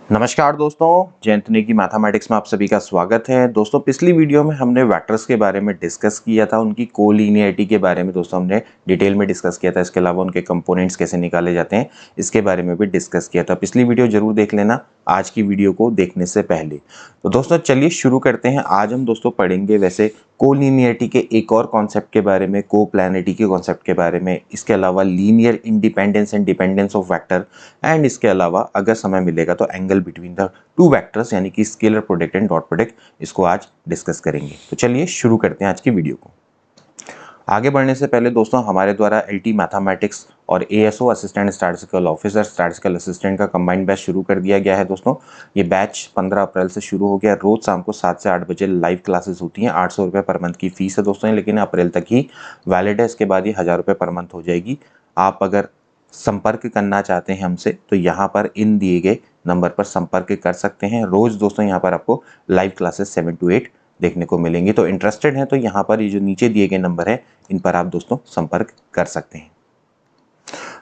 नमस्कार दोस्तों, जयंतनी की मैथमेटिक्स में आप सभी का स्वागत है। दोस्तों पिछली वीडियो में हमने वेक्टर्स के बारे में डिस्कस किया था, उनकी कोलिनियरिटी के बारे में दोस्तों हमने डिटेल में डिस्कस किया था। इसके अलावा उनके कंपोनेंट्स कैसे निकाले जाते हैं इसके बारे में भी डिस्कस किया था। पिछली वीडियो जरूर देख लेना आज की वीडियो को देखने से पहले। तो दोस्तों चलिए शुरू करते हैं। आज हम दोस्तों पढ़ेंगे वैसे कोलिनियरिटी के एक और कॉन्सेप्ट के बारे में, कोप्लैनिटी के कॉन्सेप्ट के बारे में, इसके अलावा linear independence and dependence of vector, and इसके अलावा अगर समय मिलेगा तो angle between the two vectors यानी कि scalar product and dot product, इसको आज डिस्कस करेंगे। तो चलिए शुरू करते हैं आज की वीडियो को। आगे बढ़ने से पहले दोस्तों हमारे द्वारा एलटी मैथमेटिक्स और ASO assistant statistical officer statistical assistant का कंबाइंड बैच शुरू कर दिया गया है। दोस्तों ये बैच 15 अप्रैल से शुरू हो गया। रोज शाम को 7 से 8 बजे लाइव क्लासेस होती हैं। 800 रुपये पर मंथ की फीस है दोस्तों, लेकिन अप्रैल तक ही वैलिड है। इसके बाद ये 1000 रुपये पर मंथ हो जाएगी। आप अगर संपर्क करना चाहते हैं हमसे तो यहाँ पर इन दिए गए नंबर पर संपर्क कर सकते हैं। रोज दोस्तों यहाँ पर आपको लाइव क्लासेस 7 to 8 देखने को मिलेंगी। तो इंटरेस्टेड हैं तो यहाँ पर ये जो नीचे दिए गए नंबर है इन पर आप दोस्तों संपर्क कर सकते हैं।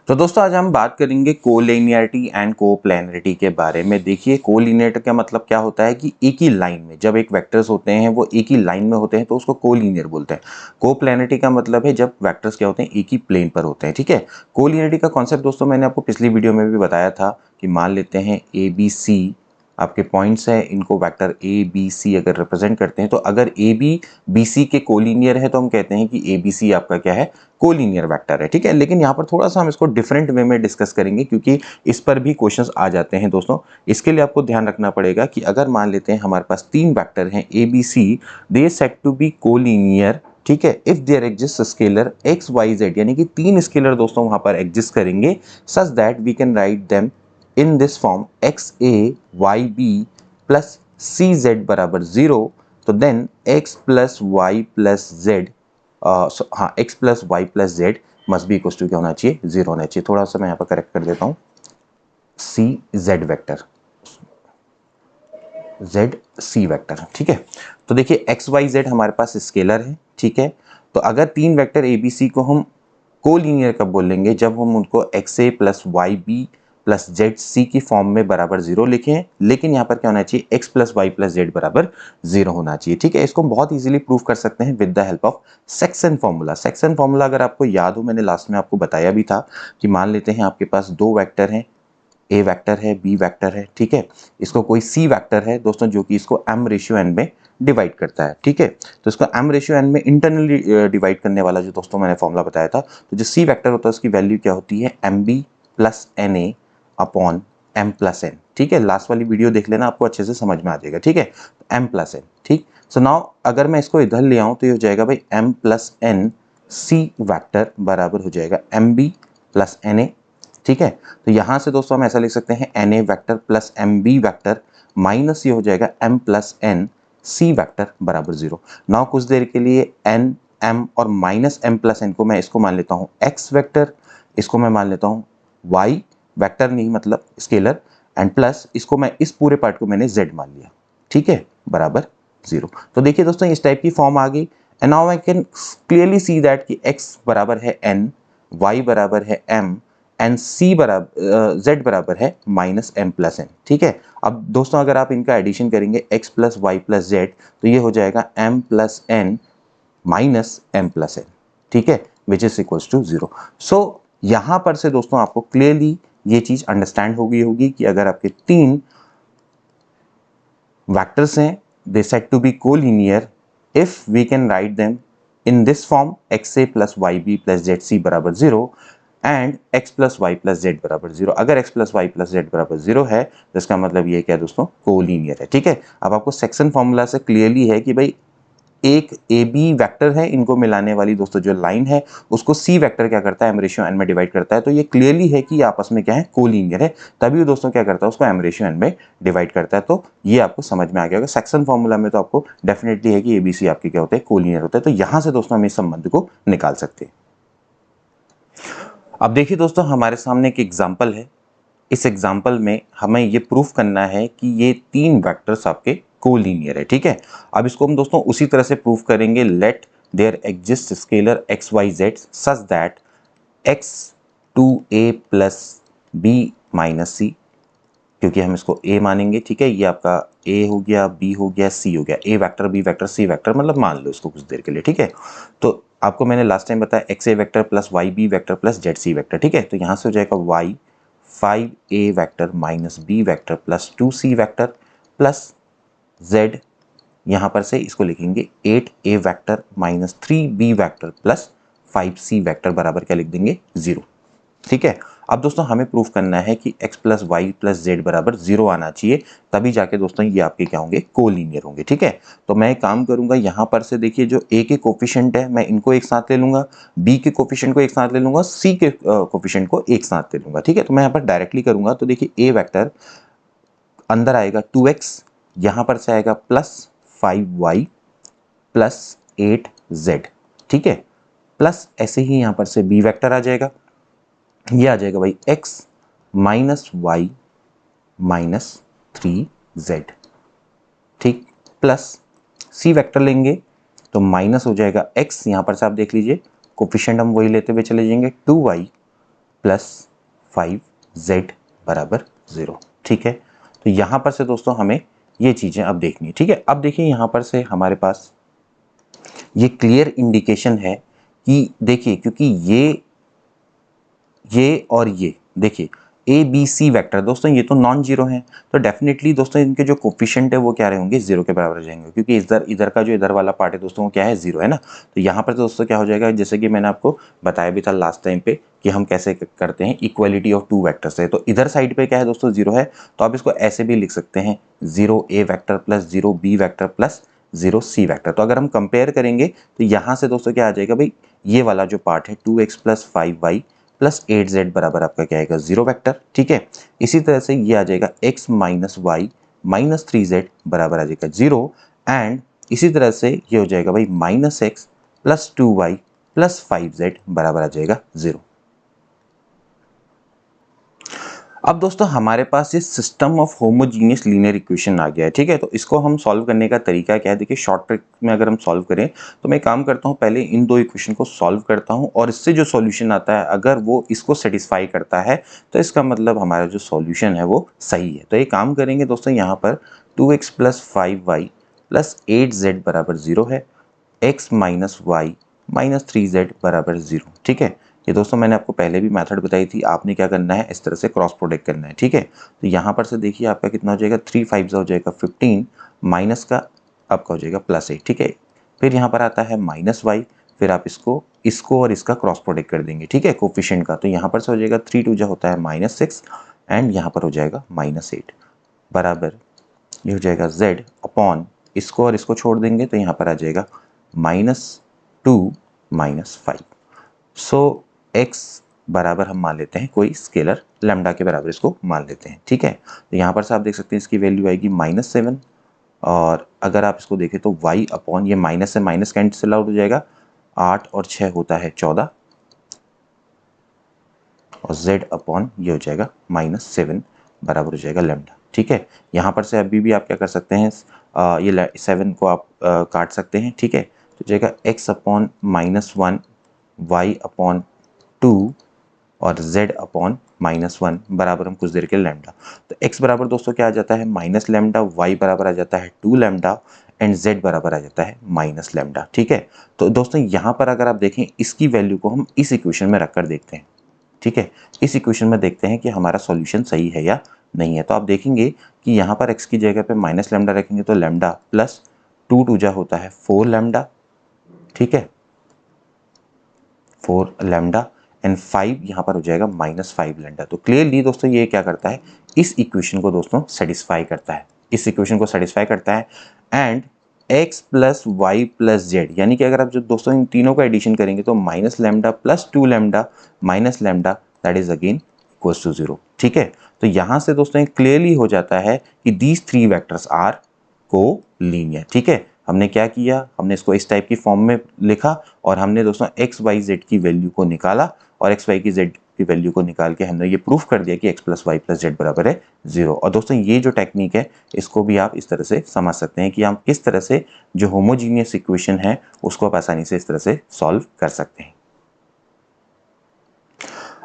तो दोस्तों आज हम बात करेंगे कोलिनियरिटी एंड कोप्लैनरिटी के बारे में। देखिए कोलिनियरिटी का मतलब क्या होता है कि एक ही लाइन में जब एक वेक्टर्स होते हैं वो एक ही लाइन में होते हैं तो उसको कोलिनियर बोलते हैं। कोप्लैनरिटी का मतलब है जब वेक्टर्स क्या होते हैं, एक ही प्लेन पर होते हैं। ठीक है, कोलिनियरिटी का कॉन्सेप्ट दोस्तों मैंने आपको पिछली वीडियो में भी बताया था कि मान लेते हैं ए बी सी आपके पॉइंट्स हैं, इनको वेक्टर ए बी सी अगर रिप्रेजेंट करते हैं तो अगर ए बी बी सी के कोलिनियर है तो हम कहते हैं कि ए बी सी आपका क्या है, कोलिनियर वेक्टर है। ठीक है, लेकिन यहाँ पर थोड़ा सा हम इसको डिफरेंट वे में डिस्कस करेंगे क्योंकि इस पर भी क्वेश्चंस आ जाते हैं दोस्तों। इसके लिए आपको ध्यान रखना पड़ेगा कि अगर मान लेते हैं हमारे पास 3 वेक्टर हैं A B C, they set to be collinear. ठीक है, if there exist scalar x Y Z, यानी कि 3 स्केलर दोस्तों वहां पर एग्जिस्ट करेंगे such that we can write them in this form x A Y B plus C Z बराबर 0, तो then X plus Y plus Z, हाँ X plus Y plus Z must be equal to क्या होना चाहिए, 0 होना चाहिए। थोड़ा सा मैं यहाँ पर करेक्ट कर देता हूँ, सी जेड वेक्टर, जेड सी वेक्टर। ठीक है, तो देखिए एक्स वाई जेड हमारे पास स्केलर है। ठीक है, तो अगर 3 वेक्टर ए बी सी को हम कोलिनियर कब बोलेंगे, जब हम उनको एक्स ए plus Y B plus Z C की फॉर्म में बराबर 0 लिखें, लेकिन यहाँ पर क्या होना चाहिए, x plus Y plus z बराबर 0 होना चाहिए। ठीक है, इसको हम बहुत इजीली प्रूव कर सकते हैं with the help of section formula. Section formula अगर आपको याद हो, मैंने लास्ट में आपको बताया भी था कि मान लेते हैं आपके पास 2 वेक्टर हैं, ए वेक्टर है बी वेक्टर है। ठीक है, इसको कोई सी वेक्टर है दोस्तों जो कि इसको m रेशियो n में डिवाइड करता है। ठीक है, तो इसको m रेशियो n में इंटरनली डिवाइड करने वाला जो दोस्तों मैंने फॉर्मूला बताया था, तो जो सी वेक्टर होता है उसकी वैल्यू क्या होती है, m b plus n a upon m plus n. ठीक है, लास्ट वाली वीडियो देख लेना, आपको अच्छे से समझ में आ जाएगा। ठीक है, एम प्लस एन। ठीक, सो नाउ अगर मैं इसको इधर ले आऊं तो ये हो जाएगा भाई m plus n c vector बराबर हो जाएगा m b plus n a. ठीक है, तो यहां से दोस्तों हम ऐसा लिख सकते हैं n a vector plus m b vector minus ये हो जाएगा m plus n c vector बराबर 0। नाउ कुछ देर के लिए एन एम और माइनस एम प्लस एन को मैं इसको मान लेता हूँ एक्स वैक्टर, इसको मैं मान लेता हूँ वाई वैक्टर, नहीं मतलब स्केलर, एंड प्लस इसको मैं इस पूरे पार्ट को मैंने जेड मान लिया। ठीक है, बराबर 0। तो देखिए दोस्तों इस टाइप की फॉर्म आ गई। And now I can clearly see that कि एक्स बराबर है एन, वाई बराबर है एम एंड सी बराबर जेड बराबर है माइनस एम प्लस एन। ठीक है, अब दोस्तों अगर आप इनका एडिशन करेंगे x plus Y plus z तो ये हो जाएगा m plus n minus m plus n. ठीक है, which is equals to 0। So यहां पर से दोस्तों आपको क्लियरली ये चीज अंडरस्टैंड हो गई होगी कि अगर आपके 3 वैक्टर्स हैं, they set to be collinear if we can write them in this form x A plus Y B plus Z c बराबर 0 and x plus Y plus z बराबर 0। अगर x plus Y plus z बराबर 0 है तो इसका मतलब ये क्या है दोस्तों, कोलिनियर है। ठीक है, अब आपको सेक्शन फॉर्मूला से क्लियरली है कि भाई एक ए बी वैक्टर है, इनको मिलाने वाली दोस्तों जो लाइन है उसको सी वेक्टर क्या करता है, एम रेशियो एन में डिवाइड करता है। तो ये क्लियरली है कि आपस में क्या है, कोलिनियर है, तभी वो दोस्तों क्या करता है, उसको एम रेशियो एन में डिवाइड करता है। तो ये आपको समझ में आ गया होगा। सेक्शन फॉर्मूला में तो आपको डेफिनेटली है कि एबीसी आपके क्या होते हैं, कोलिनियर होते हैं। तो यहां से दोस्तों हम इस संबंध को निकाल सकते हैं। अब देखिए दोस्तों हमारे सामने एक एग्जाम्पल है। इस एग्जाम्पल में हमें ये प्रूफ करना है कि ये 3 वेक्टर्स आपके कोलिनियर है। ठीक है, अब इसको हम दोस्तों उसी तरह से प्रूफ करेंगे। Let there exist scalar x Y z such that x two a plus b minus c क्योंकि हम इसको ए मानेंगे, ठीक है। ये आपका ए हो गया, बी हो गया, सी हो गया, ए vector, b vector, c vector, मतलब मान लो इसको कुछ देर के लिए, ठीक है। तो आपको मैंने लास्ट टाइम बताया x a vector plus Y b vector plus Z C vector, ठीक है। तो यहाँ से हो जाएगा y 5a vector minus b vector plus 2c vector plus z, यहाँ पर से इसको लिखेंगे 8a vector minus 3b vector plus 5c vector बराबर क्या लिख देंगे 0, ठीक है। अब दोस्तों हमें प्रूफ करना है कि x plus Y plus z बराबर 0 आना चाहिए, तभी जाके दोस्तों ये आपके क्या होंगे, कोलीनियर होंगे, ठीक है। तो मैं एक काम करूंगा, यहाँ पर से देखिए जो a के कोफिशिएंट है मैं इनको एक साथ ले लूंगा, b के कोफिशिएंट को एक साथ ले लूंगा, c के कोफिशिएंट को एक साथ ले लूंगा, ठीक है। तो मैं यहाँ पर डायरेक्टली करूंगा, तो देखिए a वेक्टर अंदर आएगा 2x, यहाँ पर से आएगा प्लस 5y प्लस 8z, ठीक है। प्लस ऐसे ही यहाँ पर से b वेक्टर आ जाएगा, ये आ जाएगा भाई x minus Y minus 3z, ठीक। प्लस c वेक्टर लेंगे तो माइनस हो जाएगा x, यहाँ पर से आप देख लीजिए कोफिशिएंट हम वही लेते हुए चले जाएंगे, 2y प्लस 5z बराबर 0, ठीक है। तो यहाँ पर से दोस्तों हमें ये चीज़ें अब देखनी है, ठीक है। अब देखिए यहाँ पर से हमारे पास ये क्लियर इंडिकेशन है कि देखिए, क्योंकि ये और ये देखिए ए बी सी वेक्टर दोस्तों ये तो नॉन जीरो हैं, तो डेफिनेटली दोस्तों इनके जो कोफिशिएंट है वो क्या रहेंगे, जीरो के बराबर हो जाएंगे, क्योंकि इधर का जो इधर वाला पार्ट है दोस्तों वो क्या है, जीरो है ना। तो यहाँ पर दोस्तों क्या हो जाएगा, जैसे कि मैंने आपको बताया भी था लास्ट टाइम पे कि हम कैसे करते हैं इक्वलिटी ऑफ टू वैक्टर्स है। तो इधर साइड पे क्या है दोस्तों, जीरो है, तो आप इसको ऐसे भी लिख सकते हैं, 0 a vector plus 0 b vector plus 0 c vector. तो अगर हम कंपेयर करेंगे तो यहाँ से दोस्तों क्या आ जाएगा भाई, ये वाला जो पार्ट है 2x plus 5y plus 8z बराबर आपका क्या आएगा, 0 वेक्टर, ठीक है। इसी तरह से ये आ जाएगा x minus Y minus 3z बराबर आ जाएगा 0, एंड इसी तरह से ये हो जाएगा भाई minus x plus 2y plus 5z बराबर आ जाएगा 0। अब दोस्तों हमारे पास ये system of homogeneous linear equation आ गया है, ठीक है। तो इसको हम सॉल्व करने का तरीका क्या है, देखिए शॉर्ट ट्रिक में अगर हम सॉल्व करें तो मैं काम करता हूँ, पहले इन दो इक्वेशन को सॉल्व करता हूँ और इससे जो सॉल्यूशन आता है अगर वो इसको सेटिस्फाई करता है तो इसका मतलब हमारा जो सॉल्यूशन है वो सही है। तो ये काम करेंगे दोस्तों, यहाँ पर 2x plus 5y plus 8z बराबर 0 है, x minus Y minus 3z बराबर 0, ठीक है। ये दोस्तों मैंने आपको पहले भी मेथड बताई थी, आपने क्या करना है, इस तरह से क्रॉस प्रोडक्ट करना है, ठीक है। तो यहाँ पर से देखिए आपका कितना हो जाएगा, 3 5 हो जाएगा 15, माइनस का आपका हो जाएगा प्लस 8, ठीक है। फिर यहाँ पर आता है माइनस वाई, फिर आप इसको और इसका क्रॉस प्रोडक्ट कर देंगे, ठीक है, कोफिशिएंट का। तो यहाँ पर से हो जाएगा 3 2 होता है -6 एंड यहाँ पर हो जाएगा -8 बराबर ये हो जाएगा z अपॉन इसको और इसको छोड़ देंगे तो यहाँ पर आ जाएगा -2 -5। सो x बराबर हम मान लेते हैं कोई स्केलर लैम्डा के बराबर इसको मान लेते हैं, ठीक है। तो यहाँ पर से आप देख सकते हैं इसकी वैल्यू आएगी -7, और अगर आप इसको देखें तो y अपॉन ये माइनस से माइनस कैंसिल आउट हो जाएगा, 8 और 6 होता है 14, और z अपॉन ये हो जाएगा -7 बराबर हो जाएगा लैम्डा, ठीक है। यहाँ पर से अभी भी आप क्या कर सकते हैं, ये 7 को आप काट सकते हैं, ठीक है। तो जाएगा x अपॉन -1 y अपॉन 2 और z अपॉन -1 बराबर हम कुछ देर के लैम्डा। तो x बराबर दोस्तों क्या आ जाता है, माइनस लैम्डा, y बराबर आ जाता है 2 लैम्डा एंड z बराबर आ जाता है माइनस लैम्डा, ठीक है। तो दोस्तों यहाँ पर अगर आप देखें इसकी वैल्यू को हम इस इक्वेशन में रखकर देखते हैं, ठीक है। इस इक्वेशन में देखते हैं कि हमारा सॉल्यूशन सही है या नहीं है। तो आप देखेंगे कि यहाँ पर x की जगह पे माइनस लैम्डा रखेंगे तो लैम्डा प्लस 2 2 जा होता है 4 लैम्डा, ठीक है, 4 लैम्डा एंड 5 यहाँ पर हो जाएगा -5 लैम्डा। तो क्लियरली दोस्तों ये क्या करता है, इस इक्वेशन को दोस्तों सेटिस्फाई करता है, इस इक्वेशन को सेटिस्फाई करता है। And x plus Y plus z, यानी कि अगर आप जो दोस्तों इन तीनों का एडिशन करेंगे तो minus lambda plus 2 lambda minus lambda that is again equals to 0, ठीक है। तो यहाँ से दोस्तों क्लियरली हो जाता है कि दीज 3 वेक्टर्स आर को लीनियर, ठीक है। हमने क्या किया, हमने इसको इस टाइप की फॉर्म में लिखा और हमने दोस्तों एक्स वाई जेड की वैल्यू को निकाला और एक्स वाई की जेड की वैल्यू को निकाल के हमने ये प्रूफ कर दिया कि x plus Y plus z बराबर है 0। और दोस्तों ये जो टेक्निक है इसको भी आप इस तरह से समझ सकते हैं कि हम किस तरह से जो होमोजीनियस इक्वेशन है उसको आप आसानी से इस तरह से सॉल्व कर सकते हैं।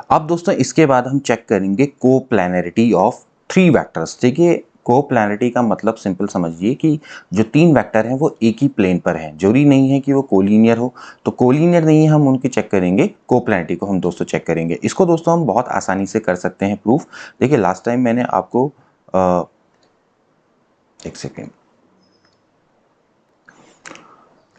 अब दोस्तों इसके बाद हम चेक करेंगे कोप्लैनरिटी ऑफ थ्री वेक्टर्स। देखिए कोप्लैनरिटी का मतलब सिंपल समझिए कि जो तीन वेक्टर हैं वो एक ही प्लेन पर हैं, जरूरी नहीं है कि वो कोलिनियर हो। तो कोलिनियर नहीं है हम उनकी चेक करेंगे, कोप्लैनरिटी को हम दोस्तों चेक करेंगे। इसको दोस्तों हम बहुत आसानी से कर सकते हैं प्रूफ। देखिए लास्ट टाइम मैंने आपको एक सेकेंड,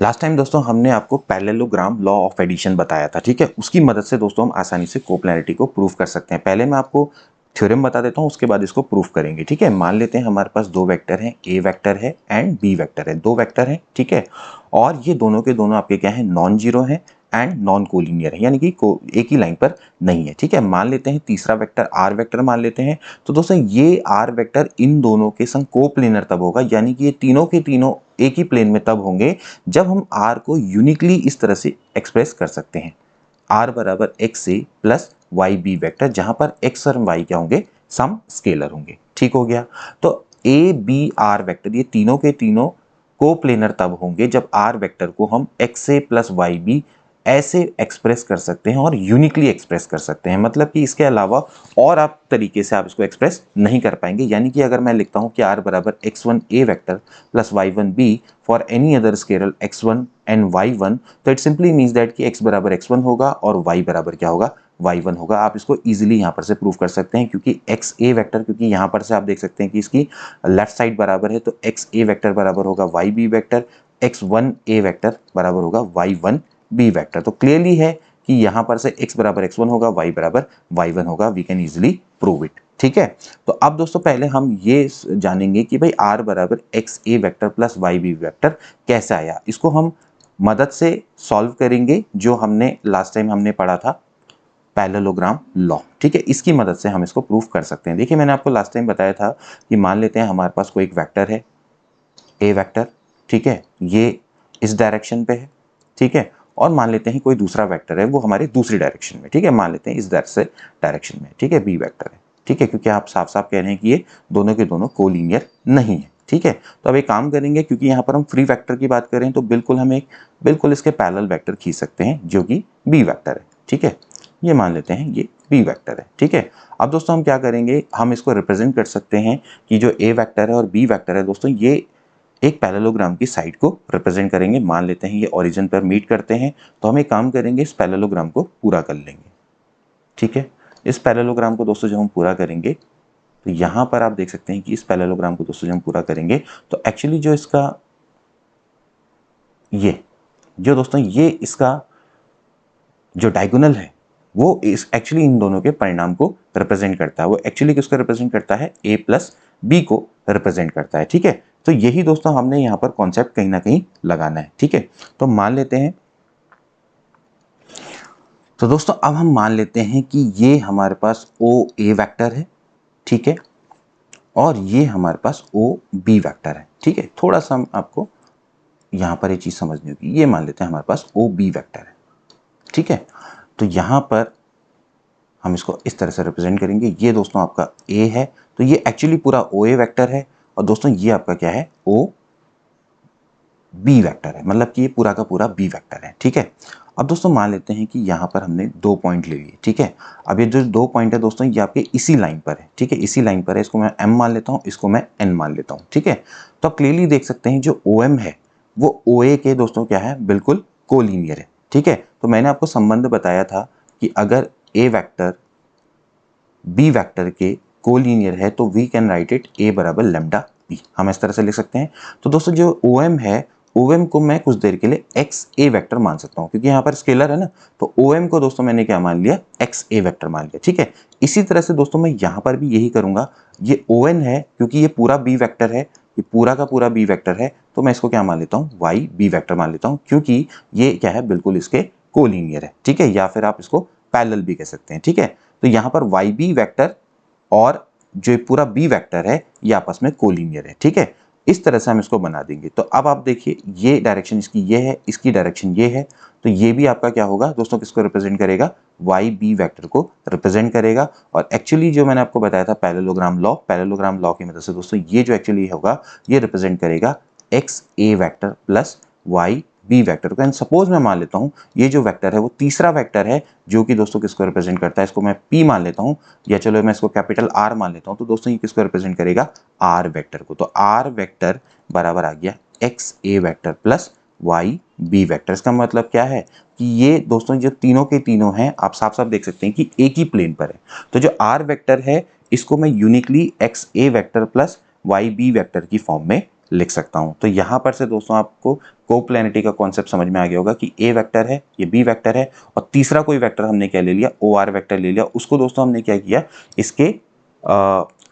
लास्ट टाइम दोस्तों हमने आपको पैरेललोग्राम लॉ ऑफ एडिशन बताया था, ठीक है। उसकी मदद से दोस्तों हम आसानी से कोप्लैनरिटी को प्रूफ कर सकते हैं। पहले मैं आपको थ्योरम बता देता हूं, उसके बाद इसको प्रूफ करेंगे, ठीक है। मान लेते हैं हमारे पास दो वेक्टर हैं, ए वेक्टर है एंड बी वेक्टर है, दो वेक्टर हैं, ठीक है। और ये दोनों के दोनों आपके क्या है, नॉन जीरो है एंड नॉन कोलिनियर है, यानी कि एक ही लाइन पर नहीं है, ठीक है। मान लेते हैं तीसरा वेक्टर आर वेक्टर मान लेते हैं। तो दोस्तों ये आर वेक्टर इन दोनों के संग कोप्लेनर तब होगा, यानी कि ये तीनों के तीनों एक ही प्लेन में तब होंगे जब हम आर को यूनिकली इस तरह से एक्सप्रेस कर सकते हैं, आर बराबर एक्स ए प्लस वाई बी वैक्टर, जहां पर एक्स और वाई क्या होंगे, सम स्केलर होंगे, ठीक हो गया। तो ए बी आर वेक्टर ये तीनों के तीनों कोप्लेनर तब होंगे जब आर वेक्टर को हम एक्स ए प्लस वाई बी ऐसे एक्सप्रेस कर सकते हैं और यूनिकली एक्सप्रेस कर सकते हैं। मतलब कि इसके अलावा और आप तरीके से आप इसको एक्सप्रेस नहीं कर पाएंगे। यानी कि अगर मैं लिखता हूं कि आर बराबर x1 a vector plus y1 b for any other scalar x1 and y1, तो इट सिंपली मीन्स दैट कि x बराबर x1 होगा और y बराबर क्या होगा, y1 होगा। आप इसको इजीली यहाँ पर से प्रूव कर सकते हैं, क्योंकि एक्स ए वेक्टर, क्योंकि यहाँ पर से आप देख सकते हैं कि इसकी लेफ्ट साइड बराबर है, तो एक्स ए वेक्टर बराबर होगा y b vector, x1 a vector बराबर होगा y1 b वेक्टर। तो क्लियरली है कि यहाँ पर से x बराबर x1 होगा, y बराबर y1 होगा। We can easily prove it, ठीक है। तो अब दोस्तों पहले हम ये जानेंगे कि भाई r बराबर x a vector plus Y b vector कैसे आया। इसको हम मदद से सॉल्व करेंगे, जो हमने लास्ट टाइम हमने पढ़ा था पैरेललोग्राम लॉ, ठीक है। इसकी मदद से हम इसको प्रूफ कर सकते हैं। देखिए मैंने आपको लास्ट टाइम बताया था कि मान लेते हैं हमारे पास कोई एक वेक्टर है, ए वेक्टर, ठीक है, ये इस डायरेक्शन पे है, ठीक है। और मान लेते हैं कोई दूसरा वेक्टर है वो हमारे दूसरी डायरेक्शन में, ठीक है, मान लेते हैं इस डायरेक्शन में, ठीक है, बी वेक्टर है, ठीक है, क्योंकि आप साफ साफ कह रहे हैं कि ये दोनों के दोनों कोलिनियर नहीं है, ठीक है। तो अब एक काम करेंगे, क्योंकि यहाँ पर हम फ्री वेक्टर की बात करें तो बिल्कुल हम एक बिल्कुल इसके पैरेलल वेक्टर खींच सकते हैं जो कि बी वेक्टर है, ठीक है। ये मान लेते हैं ये बी वेक्टर है, ठीक है। अब दोस्तों हम क्या करेंगे, हम इसको रिप्रेजेंट कर सकते हैं कि जो ए वेक्टर है और बी वेक्टर है दोस्तों, ये एक पैरेललोग्राम की साइड को रिप्रेजेंट करेंगे। मान लेते हैं ये ओरिजिन पर मीट करते हैं, तो हम एक काम करेंगे, इस पैरेललोग्राम को पूरा कर लेंगे, ठीक है। इस पैरेललोग्राम को दोस्तों जब हम पूरा करेंगे तो यहाँ पर आप देख सकते हैं कि इस पैरेललोग्राम को दोस्तों जब हम पूरा करेंगे तो एक्चुअली जो इसका ये जो दोस्तों ये इसका जो डायगोनल है वो इस एक्चुअली इन दोनों के परिणाम को रिप्रेजेंट करता है। वो एक्चुअली किसको रिप्रेजेंट करता है, ए प्लस बी को रिप्रेजेंट करता है, ठीक है। तो यही दोस्तों हमने यहाँ पर कॉन्सेप्ट कहीं ना कहीं लगाना है, ठीक है। तो मान लेते हैं, तो दोस्तों अब हम मान लेते हैं कि ये हमारे पास ओ ए वेक्टर है, ठीक है, और ये हमारे पास ओ बी वेक्टर है, ठीक है। थोड़ा सा हम आपको यहाँ पर ये चीज़ समझनी होगी। ये मान लेते हैं हमारे पास ओ बी वेक्टर है, ठीक है। तो यहाँ पर हम इसको इस तरह से रिप्रेजेंट करेंगे। ये दोस्तों आपका ए है, तो ये एक्चुअली पूरा ओ ए वेक्टर है, और दोस्तों ये आपका क्या है, ओ बी वेक्टर है, मतलब कि ये पूरा का पूरा बी वेक्टर है, ठीक है। अब दोस्तों मान लेते हैं कि यहाँ पर हमने दो पॉइंट ले लिए, ठीक है। अब ये जो दो पॉइंट है दोस्तों ये आपके इसी लाइन पर है, ठीक है, इसी लाइन पर है। इसको मैं एम मान लेता हूँ, इसको मैं एन मान लेता हूँ, ठीक है। तो आप क्लियरली देख सकते हैं जो ओ एम है वो ओ ए के दोस्तों क्या है, बिल्कुल कोलिनियर है, ठीक है। तो मैंने आपको संबंध बताया था कि अगर ए वेक्टर बी वेक्टर के कोलिनियर है तो वी कैन राइट इट ए बराबर लैम्डा बी, हम इस तरह से लिख सकते हैं। तो दोस्तों जो ओ एम है, ओ एम को मैं कुछ देर के लिए एक्स ए वेक्टर मान सकता हूँ, क्योंकि यहाँ पर स्केलर है ना, तो ओ एम को दोस्तों मैंने क्या मान लिया, एक्स ए वेक्टर मान लिया, ठीक है। इसी तरह से दोस्तों मैं यहाँ पर भी यही करूंगा। ये ओ एन है, क्योंकि ये पूरा बी वेक्टर है, ये पूरा का पूरा बी वेक्टर है, तो मैं इसको क्या मान लेता हूँ, वाई बी वेक्टर मान लेता हूँ, क्योंकि ये क्या है, बिल्कुल इसके कोलिनियर है, ठीक है, या फिर आप इसको पैरेलल भी कह सकते हैं, ठीक है। तो यहाँ पर वाई बी वेक्टर और जो पूरा बी वेक्टर है ये आपस में कोलिनियर है, ठीक है। इस तरह से हम इसको बना देंगे। तो अब आप देखिए ये डायरेक्शन इसकी ये है, इसकी डायरेक्शन ये है, तो ये भी आपका क्या होगा दोस्तों, किसको रिप्रेजेंट करेगा, वाई बी वेक्टर को रिप्रेजेंट करेगा। और एक्चुअली जो मैंने आपको बताया था पैरेललोग्राम लॉ की मदद से दोस्तों ये जो एक्चुअली होगा ये रिप्रेजेंट करेगा x a vector plus Y b vector को। एंड सपोज मैं मान लेता हूँ ये जो वेक्टर है वो तीसरा वेक्टर है जो कि दोस्तों किसको रिप्रेजेंट करता है, इसको मैं पी मान लेता हूँ या चलो मैं इसको कैपिटल आर मान लेता हूँ। तो दोस्तों ये किसको रिप्रेजेंट करेगा, आर वेक्टर को। तो आर वेक्टर बराबर आ गया x a vector plus Y b vector. इसका मतलब क्या है कि ये दोस्तों जो तीनों के तीनों हैं आप साफ साफ देख सकते हैं कि एक ही प्लेन पर है। तो जो आर वेक्टर है इसको मैं uniquely x a vector plus Y b vector की फॉर्म में लिख सकता हूं। तो यहां पर से दोस्तों आपको कोप्लेनिटी का कॉन्सेप्ट समझ में आ गया होगा कि ए वेक्टर है, ये बी वेक्टर है, और तीसरा कोई वेक्टर हमने क्या ले लिया, ओ आर वेक्टर ले लिया। उसको दोस्तों हमने क्या किया, इसके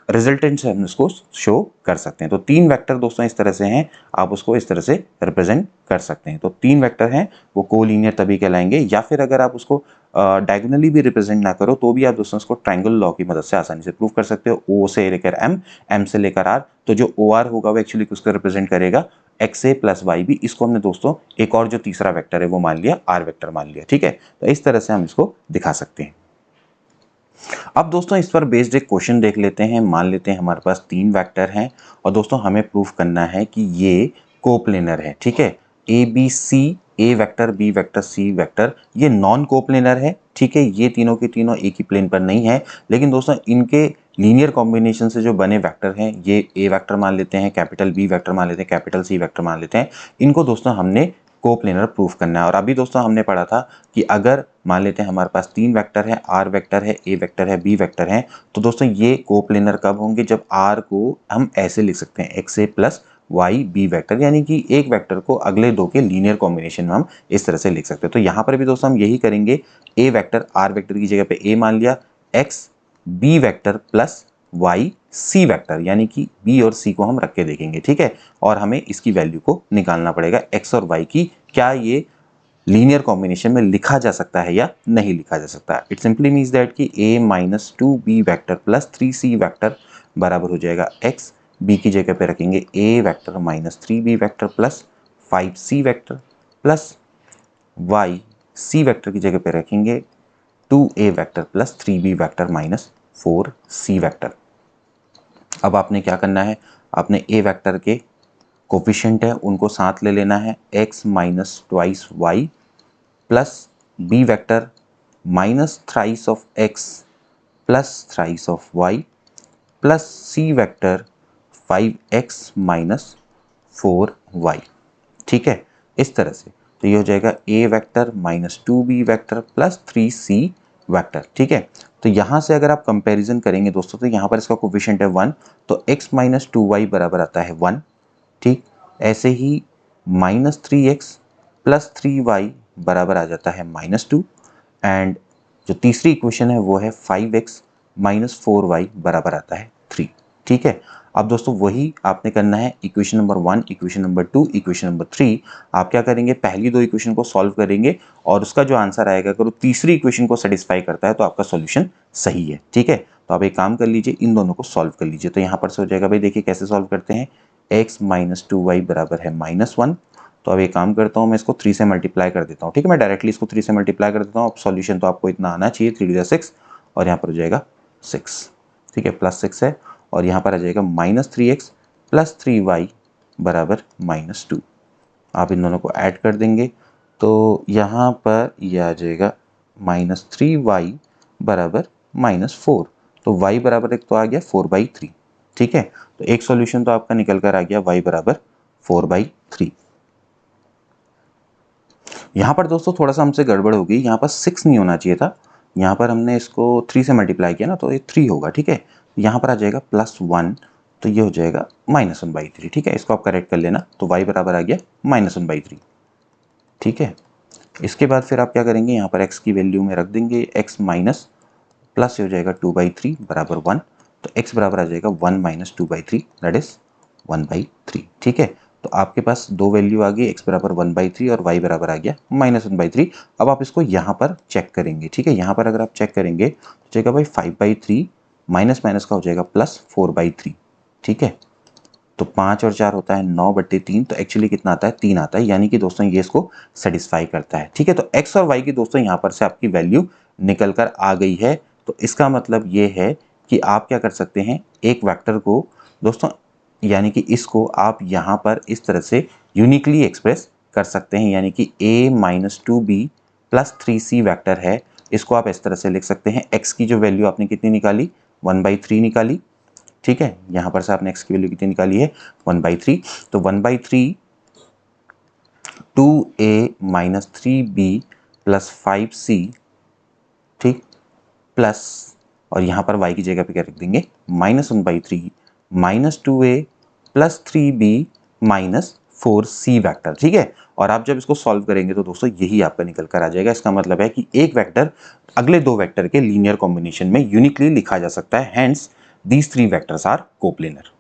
रिजल्टेंट से हम इसको शो कर सकते हैं। तो तीन वेक्टर दोस्तों इस तरह से हैं, आप उसको इस तरह से रिप्रेजेंट कर सकते हैं। तो तीन वेक्टर हैं वो कोलिनियर तभी कहलाएंगे, या फिर अगर आप उसको डायगोनली भी रिप्रेजेंट ना करो तो भी आप दोस्तों इसको ट्रायंगल लॉ की मदद से आसानी से प्रूव कर सकते हो। ओ से लेकर एम, एम से लेकर आर, तो जो ओ आर होगा वो एक्चुअली किसको रिप्रेजेंट करेगा, एक्स ए प्लस वाई बी। इसको हमने दोस्तों एक और जो तीसरा वेक्टर है वो मान लिया, आर वेक्टर मान लिया। ठीक है, तो इस तरह से हम इसको दिखा सकते हैं। अब दोस्तों इस पर बेस्ड एक क्वेश्चन देख लेते हैं। मान लेते हैं हमारे पास तीन वेक्टर हैं और दोस्तों हमें प्रूफ करना है कि ये कोप्लेनर है। ठीक है, a B c, a vector b vector c vector, ये नॉन कोप्लेनर है। ठीक है, ये तीनों के तीनों एक ही प्लेन पर नहीं है, लेकिन दोस्तों इनके लीनियर कॉम्बिनेशन से जो बने वेक्टर हैं, ये ए वेक्टर मान लेते हैं, कैपिटल बी वेक्टर मान लेते हैं, कैपिटल सी वेक्टर मान लेते हैं। इनको दोस्तों हमने कोप्लेनर प्रूफ करना है। और अभी दोस्तों हमने पढ़ा था कि अगर मान लेते हैं हमारे पास तीन वेक्टर है, आर वेक्टर है, ए वेक्टर है, बी वेक्टर है, तो दोस्तों ये कोप्लेनर कब होंगे, जब आर को हम ऐसे लिख सकते हैं एक्स ए प्लस वाई बी वेक्टर, यानी कि एक वेक्टर को अगले दो के लीनियर कॉम्बिनेशन में हम इस तरह से लिख सकते हैं। तो यहाँ पर भी दोस्तों हम यही करेंगे, ए वेक्टर आर वेक्टर की जगह पे ए मान लिया, x b vector plus y c vector, यानी कि बी और सी को हम रख के देखेंगे। ठीक है, और हमें इसकी वैल्यू को निकालना पड़ेगा एक्स और वाई की, क्या ये लीनियर कॉम्बिनेशन में लिखा जा सकता है या नहीं लिखा जा सकता। इट सिंपली मीन्स दैट कि a minus two b vector plus three c vector बराबर हो जाएगा x, b की जगह पे रखेंगे a vector minus three b vector plus five c vector plus y, c vector की जगह पे रखेंगे two a vector plus three b vector minus four c vector. अब आपने क्या करना है, आपने a वैक्टर के कोफिशिएंट है उनको साथ ले लेना है, x minus twice y plus b vector minus thrice of x plus thrice of y plus c vector 5x minus 4y। ठीक है, इस तरह से तो ये हो जाएगा a vector minus two b vector plus three c vector. ठीक है, तो यहाँ से अगर आप कंपैरिजन करेंगे दोस्तों तो यहाँ पर इसका कोफिशिएंट है 1, तो x माइनस टू वाई बराबर आता है 1। ठीक, ऐसे ही minus three x plus three y बराबर आ जाता है माइनस टू, एंड जो तीसरी इक्वेशन है वो है 5x माइनस फोर वाई बराबर आता है 3। ठीक है, अब दोस्तों वही आपने करना है, equation number 1, equation number 2, equation number 3। आप क्या करेंगे, पहली दो इक्वेशन को सॉल्व करेंगे और उसका जो आंसर आएगा अगर वो तीसरी इक्वेशन को सेटिस्फाई करता है तो आपका सॉल्यूशन सही है। ठीक है, तो आप एक काम कर लीजिए, इन दोनों को सॉल्व कर लीजिए। तो यहाँ पर से हो जाएगा भाई, देखिए कैसे सॉल्व करते हैं, x माइनस टू वाई बराबर है माइनस वन। तो अब एक काम करता हूँ, मैं इसको 3 से मल्टीप्लाई कर देता हूँ। ठीक है, मैं डायरेक्टली इसको 3 से मल्टीप्लाई कर देता हूँ। अब सॉल्यूशन तो आपको इतना आना चाहिए, 3 × 6 और यहाँ पर हो जाएगा 6। ठीक है, प्लस 6 है और यहाँ पर आ जाएगा minus three x plus three y बराबर माइनस टू। आप इन दोनों को ऐड कर देंगे तो यहाँ पर यह आ जाएगा माइनस थ्री वाई बराबर माइनस फोर। तो y बराबर एक तो आ गया 4/3। ठीक है, तो एक सॉल्यूशन तो आपका निकल कर आ गया y बराबर 4/3। यहाँ पर दोस्तों थोड़ा सा हमसे गड़बड़ हो गई, यहाँ पर 6 नहीं होना चाहिए था, यहाँ पर हमने इसको 3 से मल्टीप्लाई किया ना तो ये 3 होगा। ठीक है, यहाँ पर आ जाएगा +1, तो ये हो जाएगा -1/3। ठीक है, इसको आप करेक्ट कर लेना, तो y बराबर आ गया -1/3। ठीक है, इसके बाद फिर आप क्या करेंगे, यहाँ पर x की वैल्यू में रख देंगे, x माइनस प्लस हो जाएगा 2/3 बराबर 1, तो x बराबर आ जाएगा 1 माइनस 2/3 दैट इज 1/3। ठीक है, तो आपके पास दो वैल्यू आ गई, x बराबर 1/3 और y बराबर आ गया -1/3। अब आप इसको यहाँ पर चेक करेंगे। ठीक है, यहाँ पर अगर आप चेक करेंगे तो जाएगा भाई 5/3 माइनस माइनस का हो जाएगा +4/3। ठीक है, तो 5 और 4 होता है 9/3, तो एक्चुअली कितना आता है, 3 आता है, यानी कि दोस्तों ये इसको सेटिस्फाई करता है। ठीक है, तो x और y की दोस्तों यहाँ पर से आपकी वैल्यू निकल कर आ गई है। तो इसका मतलब ये है कि आप क्या कर सकते हैं, एक वेक्टर को दोस्तों यानी कि इसको आप यहाँ पर इस तरह से यूनिकली एक्सप्रेस कर सकते हैं, यानी कि a minus 2b plus 3c vector है, इसको आप इस तरह से लिख सकते हैं। x की जो वैल्यू आपने कितनी निकाली, 1/3 निकाली, ठीक है। यहाँ पर से आपने x की वैल्यू कितनी निकाली है, 1/3। तो 1/3 2a minus 3b plus 5c, ठीक, प्लस, और यहाँ पर y की जगह पे क्या रख देंगे, -1/3 minus 2a plus 3b minus 4c vector, ठीक है। और आप जब इसको सॉल्व करेंगे तो दोस्तों यही आपका निकल कर आ जाएगा। इसका मतलब है कि एक वेक्टर अगले दो वेक्टर के लीनियर कॉम्बिनेशन में यूनिकली लिखा जा सकता है, hence these three vectors are coplanar.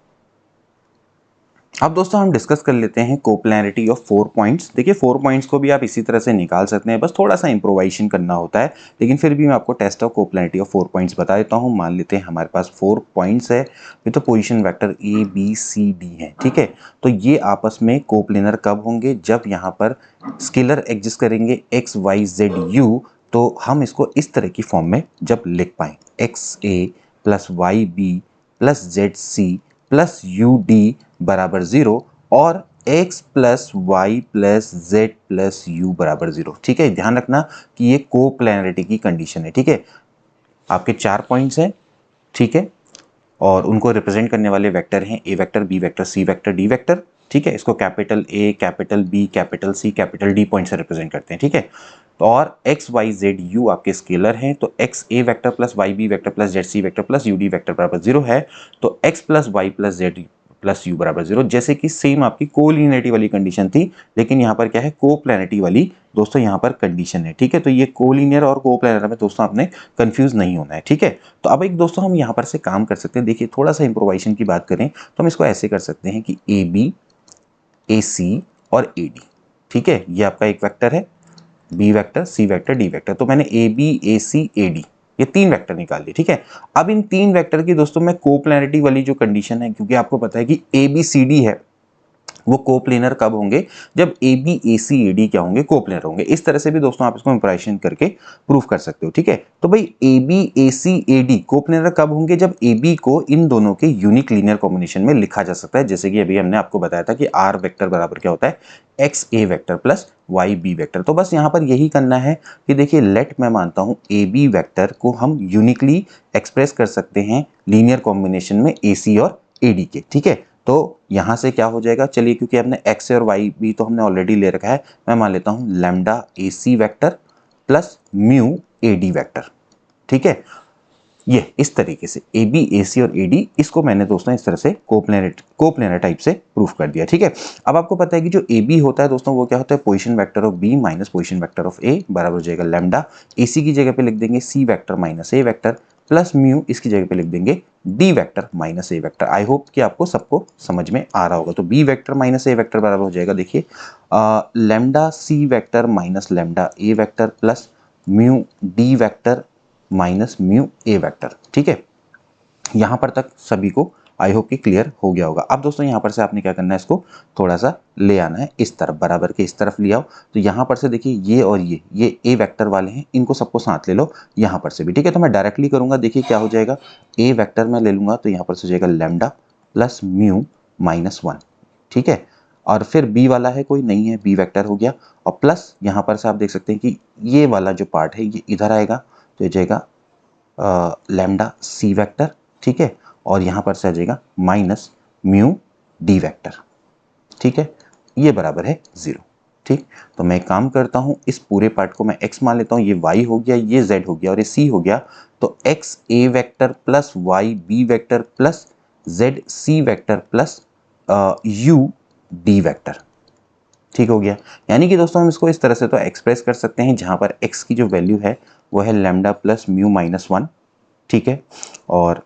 अब दोस्तों हम डिस्कस कर लेते हैं कोप्लेनरिटी ऑफ 4 पॉइंट्स। देखिए 4 पॉइंट्स को भी आप इसी तरह से निकाल सकते हैं, बस थोड़ा सा इंप्रोवाइजेशन करना होता है, लेकिन फिर भी मैं आपको test of coplanarity of 4 points बता देता हूं। मान लेते हैं हमारे पास 4 पॉइंट्स है, ये तो position vector a B c d है, ठीक है। तो ये आपस में कोप्लेनर कब होंगे, जब यहाँ पर स्केलर एग्जिस्ट करेंगे एक्स वाई जेड यू, तो हम इसको इस तरह की फॉर्म में जब लिख पाए, एक्स ए plus Y B plus Z c plus u d बराबर 0 और x plus Y plus z plus u बराबर 0, ठीक है। ध्यान रखना कि ये कोप्लेनरिटी की कंडीशन है, ठीक है। आपके 4 पॉइंट्स हैं, ठीक है, और उनको रिप्रेजेंट करने वाले वेक्टर हैं a vector, b vector, c vector, d vector, ठीक है। इसको capital A, capital B, capital C, capital D point से रिप्रेजेंट करते हैं, ठीक है। तो और एक्स वाई जेड यू आपके स्केलर हैं, तो x a vector plus Y b vector plus Z C vector plus u d vector बराबर 0 है, तो x plus Y plus z plus u बराबर 0, जैसे कि सेम आपकी कोलिनियरिटी वाली कंडीशन थी, लेकिन यहाँ पर क्या है, कोप्लेनरिटी वाली दोस्तों यहाँ पर कंडीशन है, ठीक है। तो ये कोलिनियर और कोप्लेनर में दोस्तों आपने कंफ्यूज नहीं होना है, ठीक है। तो अब एक दोस्तों हम यहाँ पर से काम कर सकते हैं। देखिए थोड़ा सा इंप्रोवाइजेशन की बात करें तो हम इसको ऐसे कर सकते हैं कि ए बी, ए सी और ए डी, ठीक है। ये आपका एक वेक्टर है, B vector, c vector, d vector. तो मैंने ए b, a c, a D, ये 3 वेक्टर निकाल लिए, ठीक है। अब इन 3 वेक्टर की दोस्तों मैं कोप्लेनरिटी वाली जो कंडीशन है, क्योंकि आपको पता है कि ए बी सी डी है, वो कोप्लेनर कब होंगे, जब ए b a c a D क्या होंगे, कोप्लेनर होंगे। इस तरह से भी दोस्तों आप इसको इंप्रेशन करके प्रूफ कर सकते हो, ठीक है। तो भाई a b a c a d coplanar कब होंगे, जब ए बी को इन दोनों के यूनिक लीनियर कॉम्बिनेशन में लिखा जा सकता है, जैसे कि अभी हमने आपको बताया था कि आर वेक्टर बराबर क्या होता है, x a vector plus Y b vector. तो बस यहाँ पर यही करना है कि देखिए लेट मैं मानता हूँ ए बी वेक्टर को हम यूनिकली एक्सप्रेस कर सकते हैं लीनियर कॉम्बिनेशन में ए सी और ए डी के, ठीक है। तो यहां से क्या हो जाएगा, चलिए क्योंकि हमने एक्स और वाई भी तो हमने ऑलरेडी ले रखा है, मैं मान लेता हूं lambda a c vector plus mu a d vector, ठीक है। ये इस तरीके से ए बी ए सी और ए डी, इसको मैंने दोस्तों इस तरह से कोप्लेनर टाइप से प्रूफ कर दिया, ठीक है। अब आपको पता है कि जो ए बी होता है दोस्तों वो क्या होता है, position vector of B minus position vector of A बराबर हो जाएगा लैम्डा ए सी की जगह पे लिख देंगे c vector minus a vector plus mu इसकी जगह पे लिख देंगे d vector minus a vector. I hope कि आपको सबको समझ में आ रहा होगा। तो b vector minus a vector बराबर हो जाएगा, देखिए lambda c vector minus lambda a vector plus mu d vector minus mu a vector, ठीक है। यहां पर तक सभी को आई होप कि क्लियर हो गया होगा। अब दोस्तों यहां पर से आपने क्या करना है, इसको थोड़ा सा ले आना है इस तरफ, बराबर के इस तरफ ले आओ। तो यहां पर से देखिए ये और ये ए वेक्टर वाले हैं, इनको सबको साथ ले लो यहां पर से भी, ठीक है। तो मैं डायरेक्टली करूंगा, देखिए क्या हो जाएगा, ए वेक्टर में ले लूंगा तो यहां पर से हो जाएगा लैम्डा प्लस म्यू माइनस 1, ठीक है। और फिर बी वाला है कोई नहीं है, बी वेक्टर हो गया, और प्लस यहां पर से आप देख सकते हैं कि ये वाला जो पार्ट है ये इधर आएगा, तो ये जाएगा लैम्डा सी वेक्टर, ठीक है, और यहां पर से आ जाएगा माइनस म्यू डी वेक्टर, ठीक है। ये बराबर है 0, ठीक। तो मैं एक काम करता हूं, इस पूरे पार्ट को मैं x मान लेता हूं, ये y हो गया, ये z हो गया और ये c हो गया। तो x a vector plus y b vector plus z c vector plus u d vector, ठीक हो गया। यानी कि दोस्तों हम इसको इस तरह से तो एक्सप्रेस कर सकते हैं, जहां पर x की जो वैल्यू है वो है लैम्डा प्लस म्यू माइनस 1, ठीक है, और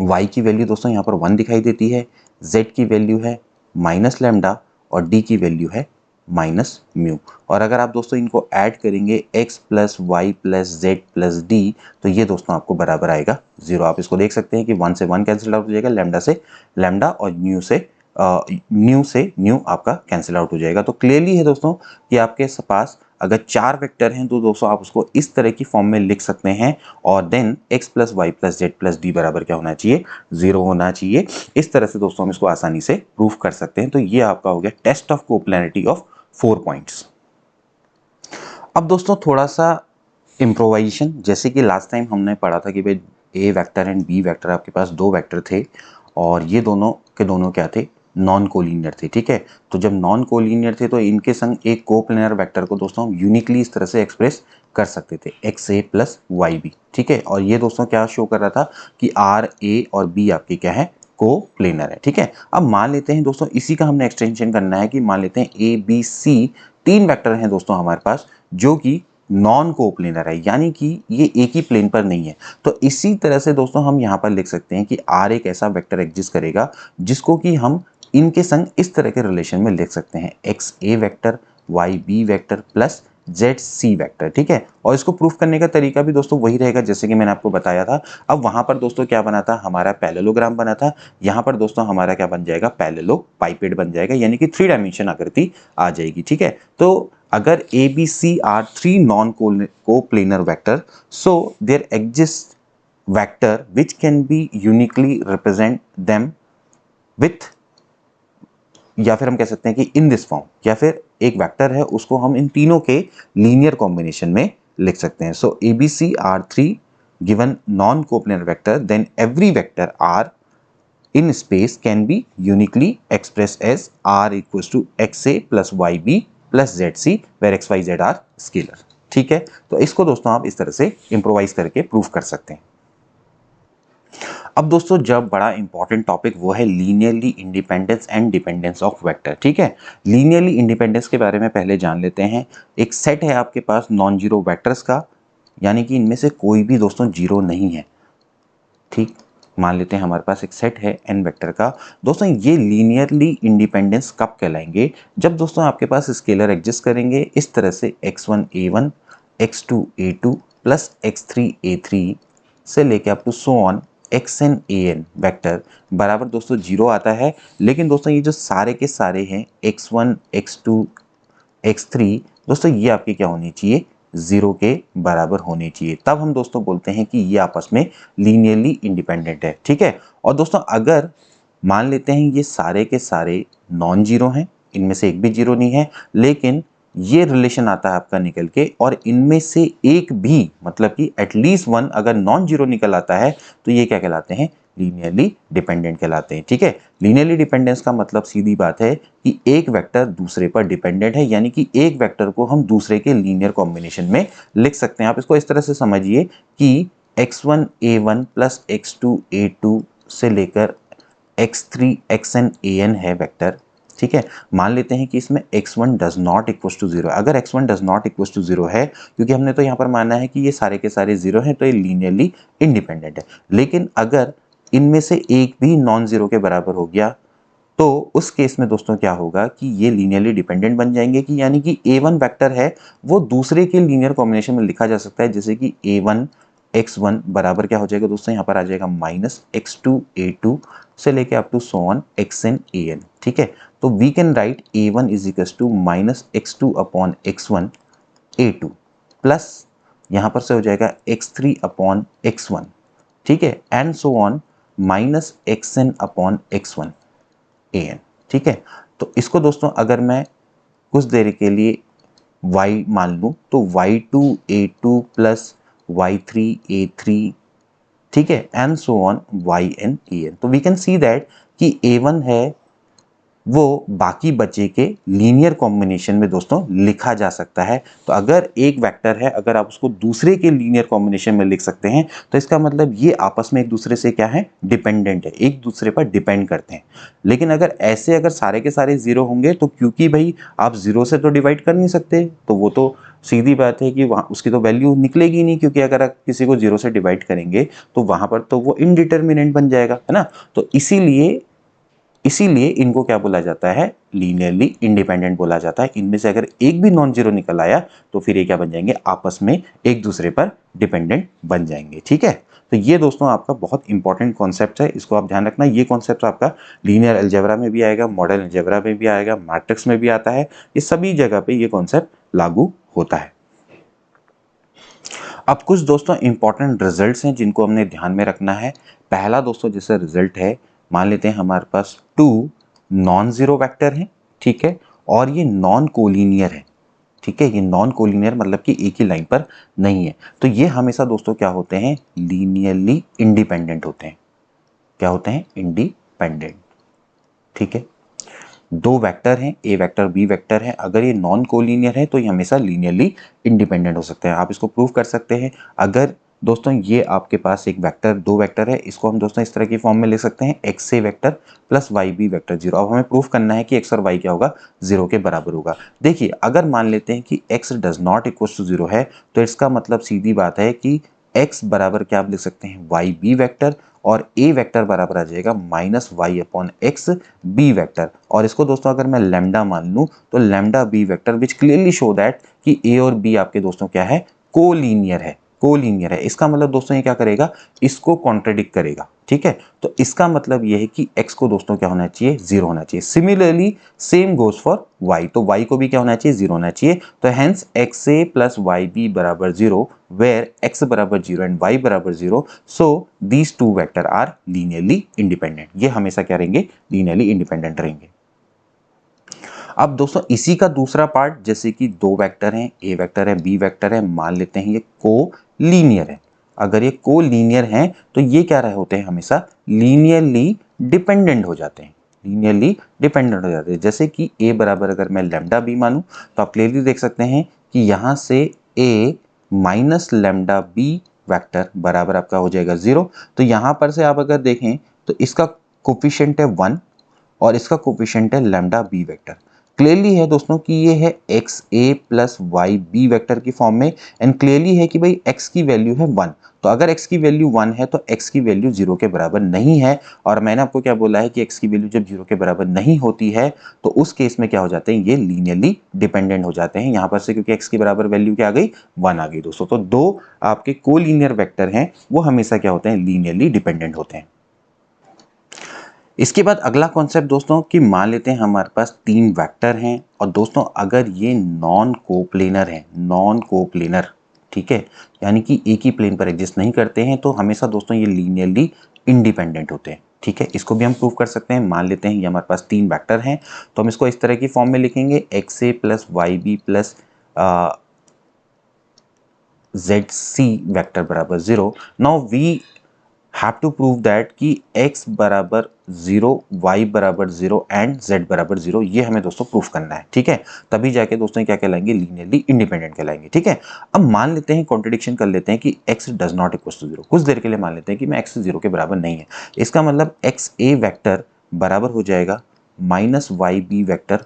y की वैल्यू दोस्तों यहाँ पर 1 दिखाई देती है, z की वैल्यू है माइनस लैम्डा और d की वैल्यू है माइनस म्यू। और अगर आप दोस्तों इनको ऐड करेंगे x plus Y plus z plus d, तो ये दोस्तों आपको बराबर आएगा 0। आप इसको देख सकते हैं कि 1 से 1 कैंसिल आउट हो जाएगा, लैम्डा से लैम्डा और न्यू से न्यू आपका कैंसिल आउट हो जाएगा। तो क्लियरली है दोस्तों कि आपके पास अगर 4 वेक्टर हैं तो दोस्तों आप उसको इस तरह की फॉर्म में लिख सकते हैं और then x plus Y plus z plus d बराबर क्या होना चाहिए, 0 होना चाहिए। इस तरह से दोस्तों हम इसको आसानी से प्रूफ कर सकते हैं। तो ये आपका हो गया test of coplanarity of 4 points. अब दोस्तों थोड़ा सा इम्प्रोवाइजेशन, जैसे कि लास्ट टाइम हमने पढ़ा था कि भाई ए वेक्टर एंड बी वेक्टर, आपके पास 2 वेक्टर थे और ये दोनों के दोनों क्या थे, नॉन कोलिनियर थे। ठीक है, तो जब नॉन कोलिनियर थे तो इनके संग एक कोप्लेनर वेक्टर को दोस्तों हम यूनिकली इस तरह से एक्सप्रेस कर सकते थे, एक्स ए प्लस वाई बी। ठीक है, और ये दोस्तों क्या शो कर रहा था कि आर ए और बी आपके क्या है, को प्लेनर है। ठीक है, अब मान लेते हैं दोस्तों इसी का हमने एक्सटेंशन करना है कि मान लेते हैं ए बी सी 3 वेक्टर हैं दोस्तों हमारे पास जो कि नॉन कोप्लेनर है, यानी कि ये एक ही प्लेन पर नहीं है। तो इसी तरह से दोस्तों हम यहाँ पर लिख सकते हैं कि आर एक ऐसा वेक्टर एग्जिस्ट करेगा जिसको कि हम इनके संग इस तरह के रिलेशन में लिख सकते हैं, x a vector y b vector plus Z C vector. ठीक है, और इसको प्रूफ करने का तरीका भी दोस्तों वही रहेगा जैसे कि मैंने आपको बताया था। अब वहां पर दोस्तों क्या बना था, हमारा पैरेललोग्राम बना था, यहाँ पर दोस्तों हमारा क्या बन जाएगा, पैरेललोपाइपेड बन जाएगा, यानी कि 3 डायमेंशन आकृति आ जाएगी। ठीक है, तो अगर a B c are 3 non coplanar vector, so there exist vector which can be uniquely represent them with, या फिर हम कह सकते हैं कि इन दिस फॉर्म, या फिर एक वेक्टर है उसको हम इन तीनों के लीनियर कॉम्बिनेशन में लिख सकते हैं। So a B c are 3 given non coplanar vector, then every vector are in space can be uniquely expressed as r equals to xa plus yb plus zc where x y z are scalar। ठीक है, तो इसको दोस्तों आप इस तरह से improvise करके प्रूफ कर सकते हैं। अब दोस्तों जब बड़ा इंपॉर्टेंट टॉपिक वो है linearly independence and dependence of vector. ठीक है, लीनियरली इंडिपेंडेंस के बारे में पहले जान लेते हैं। एक सेट है आपके पास नॉन जीरो वेक्टर्स का, यानी कि इनमें से कोई भी दोस्तों जीरो नहीं है। ठीक, मान लेते हैं हमारे पास एक सेट है n वेक्टर का। दोस्तों ये लीनियरली इंडिपेंडेंस कब कहलाएंगे, जब दोस्तों आपके पास स्केलर एग्जिस्ट करेंगे इस तरह से x1 a1 x2 a2 plus x3 a3 से लेके up to so on xn an vector बराबर दोस्तों 0 आता है। लेकिन दोस्तों ये जो सारे के सारे हैं x1 x2 x3 दोस्तों ये आपके क्या होने चाहिए, 0 के बराबर होने चाहिए, तब हम दोस्तों बोलते हैं कि ये आपस में लीनियरली इंडिपेंडेंट है। ठीक है, और दोस्तों अगर मान लेते हैं ये सारे के सारे नॉन जीरो हैं, इनमें से एक भी जीरो नहीं है, लेकिन ये रिलेशन आता है आपका निकल के और इनमें से एक भी मतलब कि एटलीस्ट 1 अगर नॉन जीरो निकल आता है तो ये क्या कहलाते हैं, लीनियरली डिपेंडेंट कहलाते हैं। ठीक है, लीनियरली डिपेंडेंस का मतलब सीधी बात है कि एक वेक्टर दूसरे पर डिपेंडेंट है, यानी कि एक वेक्टर को हम दूसरे के लीनियर कॉम्बिनेशन में लिख सकते हैं। आप इसको इस तरह से समझिए कि x1 a1 plus x2 a2 से लेकर x3 xn an है वेक्टर। ठीक है, मान लेते हैं कि इसमें x1 does not equal to 0। अगर x1 does not equal to 0 है, क्योंकि हमने तो यहाँ पर माना है कि ये सारे के सारे 0 हैं, तो ये लीनियरली इंडिपेंडेंट है। लेकिन अगर इनमें से एक भी नॉन जीरो के बराबर हो गया तो उस केस में दोस्तों क्या होगा कि ये लीनियरली डिपेंडेंट बन जाएंगे, कि यानी कि a1 वेक्टर है वो दूसरे के लीनियर कॉम्बिनेशन में लिखा जा सकता है, जैसे कि a1 x1 बराबर क्या हो जाएगा दोस्तों, यहाँ पर आ जाएगा माइनस x2 a2 से लेके up to so on xn an। ठीक है, तो we can write a1 is equal to minus x2 upon x1 a2 plus यहाँ पर से हो जाएगा x3 अपॉन x1। ठीक है, and so on minus xn upon x1 an। ठीक है, तो इसको दोस्तों अगर मैं कुछ देर के लिए y मान लूँ तो y2 a2 plus y3 a3, ठीक है, and so on yn an। तो वी कैन सी दैट कि a1 है वो बाकी बचे के लीनियर कॉम्बिनेशन में दोस्तों लिखा जा सकता है। तो अगर एक वेक्टर है, अगर आप उसको दूसरे के लीनियर कॉम्बिनेशन में लिख सकते हैं तो इसका मतलब ये आपस में एक दूसरे से क्या है, डिपेंडेंट है, एक दूसरे पर डिपेंड करते हैं। लेकिन अगर ऐसे अगर सारे के सारे जीरो होंगे तो क्योंकि भाई आप जीरो से तो डिवाइड कर नहीं सकते, तो वो तो सीधी बात है कि वहाँ उसकी तो वैल्यू निकलेगी नहीं, क्योंकि अगर आप किसी को जीरो से डिवाइड करेंगे तो वहाँ पर तो वो इनडिटर्मिनेंट बन जाएगा, है ना। तो इसीलिए इनको क्या बोला जाता है, लीनियरली इंडिपेंडेंट बोला जाता है। इनमें से अगर एक भी नॉन जीरो निकल आया तो फिर ये क्या बन जाएंगे, आपस में एक दूसरे पर डिपेंडेंट बन जाएंगे। ठीक है, तो ये दोस्तों आपका बहुत इंपॉर्टेंट कॉन्सेप्ट है, इसको आप ध्यान रखना। ये कॉन्सेप्ट आपका लीनियर अलजेब्रा में भी आएगा, मॉडल अलजेब्रा में भी आएगा, मैट्रिक्स में भी आता है, ये सभी जगह पे ये कॉन्सेप्ट लागू होता है। अब कुछ दोस्तों इंपॉर्टेंट रिजल्ट्स हैं जिनको हमने ध्यान में रखना है। पहला दोस्तों जैसे रिजल्ट है, मान लेते हैं हमारे पास 2 नॉन जीरो वेक्टर हैं, ठीक है, और ये नॉन कोलिनियर है, ठीक है, ये नॉन कोलिनियर मतलब कि एक ही लाइन पर नहीं है, तो ये हमेशा दोस्तों क्या होते हैं, लीनियरली इंडिपेंडेंट होते हैं। क्या होते हैं, इंडिपेंडेंट, ठीक है। दो वेक्टर हैं, ए वेक्टर बी वेक्टर है, अगर ये नॉन कोलिनियर है तो ये हमेशा लीनियरली इंडिपेंडेंट हो सकते हैं। आप इसको प्रूव कर सकते हैं। अगर दोस्तों ये आपके पास एक वेक्टर, दो वेक्टर है, इसको हम दोस्तों इस तरह की फॉर्म में लिख सकते हैं, x a vector plus Y b vector zero. अब हमें प्रूफ करना है कि एक्स और वाई क्या होगा, जीरो के बराबर होगा। देखिए अगर मान लेते हैं कि x does not equal to zero है, तो इसका मतलब सीधी बात है कि एक्स बराबर क्या आप लिख सकते हैं, वाई बी वेक्टर, और ए वेक्टर बराबर आ जाएगा minus y upon x b vector. और इसको दोस्तों अगर मैं लैम्डा मान लूं तो lambda b vector which clearly show that कि ए और बी आपके दोस्तों क्या है, कोलीनियर है, कोलीनियर है। इसका मतलब दोस्तों ये क्या करेगा, इसको कॉन्ट्रडिक्ट करेगा, ठीक है। तो इसका मतलब ये है कि x को दोस्तों क्या होना चाहिए, जीरो होना चाहिए। Similarly same goes for y, तो y को भी क्या होना चाहिए, जीरो होना चाहिए। तो हेंस एक्स ए प्लस वाई बी बराबर जीरो, वेयर x बराबर जीरो एंड y बराबर zero, so these two vector are linearly independent. ये हमेशा क्या रहेंगे, लीनियरली इंडिपेंडेंट रहेंगे। अब दोस्तों इसी का दूसरा पार्ट, जैसे कि दो वेक्टर हैं, ए वेक्टर है बी वेक्टर है, मान लेते हैं ये को लीनियर है। अगर ये को लीनियर हैं तो ये क्या रहे होते हैं, हमेशा लीनियरली डिपेंडेंट हो जाते हैं, लीनियरली डिपेंडेंट हो जाते हैं। जैसे कि ए बराबर अगर मैं लैम्डा बी मानूं तो आप क्लियरली देख सकते हैं कि यहां से ए माइनस लैम्डा बी वेक्टर बराबर आपका हो जाएगा जीरो। तो यहां पर से आप अगर देखें तो इसका कोफिशिएंट है 1 और इसका कोफिशिएंट है लैम्डा बी वेक्टर। क्लियरली है दोस्तों कि ये है एक्स ए प्लस वाई बी वेक्टर की फॉर्म में, एंड क्लियरली है कि भाई x की वैल्यू है 1। तो अगर x की वैल्यू 1 है तो x की वैल्यू 0 के बराबर नहीं है। और मैंने आपको क्या बोला है कि x की वैल्यू जब 0 के बराबर नहीं होती है तो उस केस में क्या हो जाते हैं, ये लीनियरली डिपेंडेंट हो जाते हैं। यहाँ पर से क्योंकि x की बराबर वैल्यू क्या आ गई, 1 आ गई दोस्तों। तो दो आपके कोलीनियर वेक्टर हैं वो हमेशा क्या होते हैं, लीनियरली डिपेंडेंट होते हैं। इसके बाद अगला कॉन्सेप्ट दोस्तों कि मान लेते हैं हमारे पास तीन वेक्टर हैं और दोस्तों अगर ये नॉन कोप्लेनर हैं, नॉन कोप्लेनर, ठीक है, यानी कि एक ही प्लेन पर एग्जिस्ट नहीं करते हैं, तो हमेशा दोस्तों ये लीनियरली इंडिपेंडेंट होते हैं, ठीक है। इसको भी हम प्रूव कर सकते हैं। मान लेते हैं ये हमारे पास तीन वेक्टर हैं तो हम इसको इस तरह की फॉर्म में लिखेंगे, एक्स ए plus Y B plus Z C vector बराबर zero. Now we have to prove that कि x बराबर जीरो, y बराबर जीरो एंड z बराबर जीरो, ये हमें दोस्तों प्रूफ करना है, ठीक है। तभी जाके दोस्तों क्या कहलाएंगे, लीनियरली इंडिपेंडेंट कहलाएंगे, ठीक है। अब मान लेते हैं, कॉन्ट्रडिक्शन कर लेते हैं कि x does not equal to zero. कुछ देर के लिए मान लेते हैं कि मैं x जीरो के बराबर नहीं है। इसका मतलब एक्स ए वैक्टर बराबर हो जाएगा minus y b vector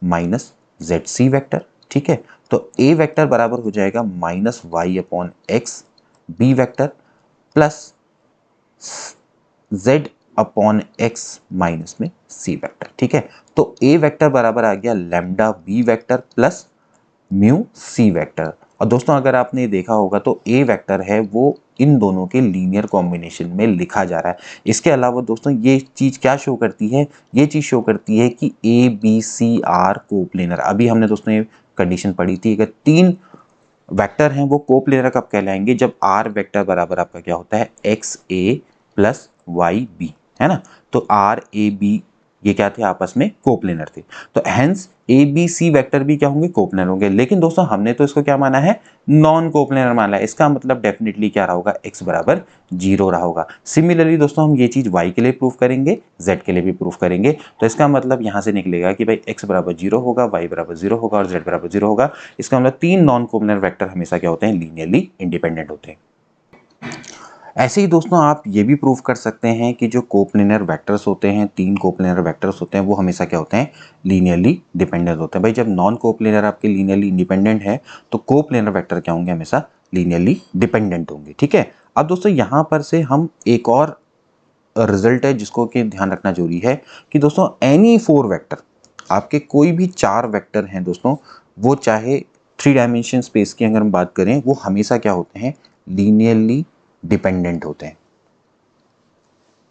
minus z c vector, ठीक है। तो a वैक्टर बराबर हो जाएगा minus y upon x b vector plus z upon x minus में c वेक्टर, ठीक है। तो a वेक्टर बराबर आ गया lambda b vector plus mu c vector. और दोस्तों अगर आपने देखा होगा तो a वेक्टर है वो इन दोनों के लीनियर कॉम्बिनेशन में लिखा जा रहा है। इसके अलावा दोस्तों ये चीज क्या शो करती है, ये चीज शो करती है कि a b c are coplanar. अभी हमने दोस्तों ये कंडीशन पढ़ी थी, अगर तीन वेक्टर हैं वो कोप्लेनर कब कहलाएंगे, जब आर वेक्टर बराबर आपका क्या होता है, एक्स ए प्लस वाई बी, है ना। तो आर ए बी ये क्या थे, आपस में कोप्लेनर थे। तो hence a B c vector भी क्या होंगे, कोप्लेनर होंगे। लेकिन दोस्तों हमने तो इसको क्या माना है, नॉन कोप्लेनर माना है। इसका मतलब डेफिनेटली क्या रहा होगा, एक्स बराबर जीरो रहा होगा। सिमिलरली दोस्तों हम ये चीज वाई के लिए प्रूफ करेंगे, जेड के लिए भी प्रूफ करेंगे। तो इसका मतलब यहां से निकलेगा कि भाई एक्स बराबर जीरो होगा, वाई बराबर जीरो होगा और जेड बराबर जीरो होगा। इसका मतलब तीन नॉन कोप्लेनर वेक्टर हमेशा क्या होते हैं, लीनियरली इंडिपेंडेंट होते हैं। ऐसे ही दोस्तों आप ये भी प्रूव कर सकते हैं कि जो कोप्लेनर वेक्टर्स होते हैं, तीन कोप्लेनर वेक्टर्स होते हैं, वो हमेशा क्या होते हैं, लीनियरली डिपेंडेंट होते हैं। भाई जब नॉन कोप्लेनर आपके लीनियरली इंडिपेंडेंट है तो कोप्लेनर वेक्टर क्या होंगे, हमेशा लीनियरली डिपेंडेंट होंगे, ठीक है। अब दोस्तों यहाँ पर से हम एक और रिजल्ट है जिसको कि ध्यान रखना जरूरी है कि दोस्तों एनी फोर वेक्टर, आपके कोई भी चार वेक्टर हैं दोस्तों, वो चाहे थ्री डायमेंशन स्पेस की अगर हम बात करें, वो हमेशा क्या होते हैं, लीनियरली डिपेंडेंट होते हैं,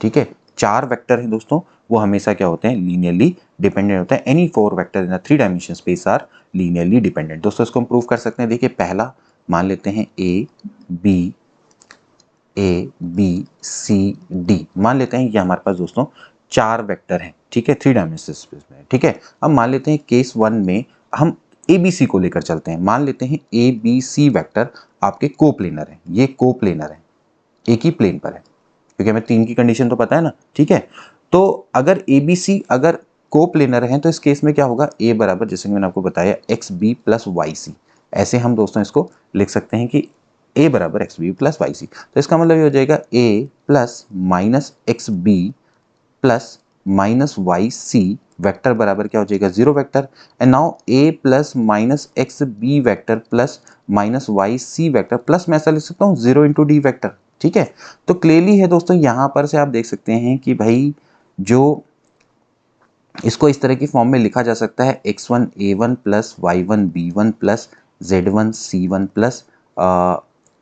ठीक है। 4 वेक्टर हैं दोस्तों वो हमेशा क्या होते हैं, लीनियरली डिपेंडेंट होते हैं। Any 4 vector in a 3 dimension space are linearly dependent. दोस्तों इसको हम प्रूव कर सकते हैं। देखिए पहला मान लेते हैं ए बी सी डी, मान लेते हैं ये हमारे पास दोस्तों 4 वेक्टर हैं, ठीक है, 3 डायमेंशन स्पेस में, ठीक है। अब मान लेते हैं केस 1 में हम ए बी सी को लेकर चलते हैं। मान लेते हैं ए बी सी वेक्टर आपके कोप्लेनर हैं, ये कोप्लेनर है, एक ही प्लेन पर है, क्योंकि हमें 3 की कंडीशन तो पता है ना, ठीक है। तो अगर ए बी सी अगर कोप्लेनर हैं तो इस केस में क्या होगा, ए बराबर जैसे कि मैंने आपको बताया x b plus y c, ऐसे हम दोस्तों इसको लिख सकते हैं कि ए बराबर x b plus y c. तो इसका मतलब ये हो जाएगा a plus minus x b plus minus y c vector बराबर क्या हो जाएगा, zero vector. And now a plus minus x b vector plus minus y c vector plus मैं ऐसा लिख सकता हूँ 0 इंटू डी वेक्टर, ठीक है। तो क्लियरली है दोस्तों, यहां पर से आप देख सकते हैं कि भाई जो इसको इस तरह की फॉर्म में लिखा जा सकता है x1 a1 plus y1 b1 plus z1 c1 plus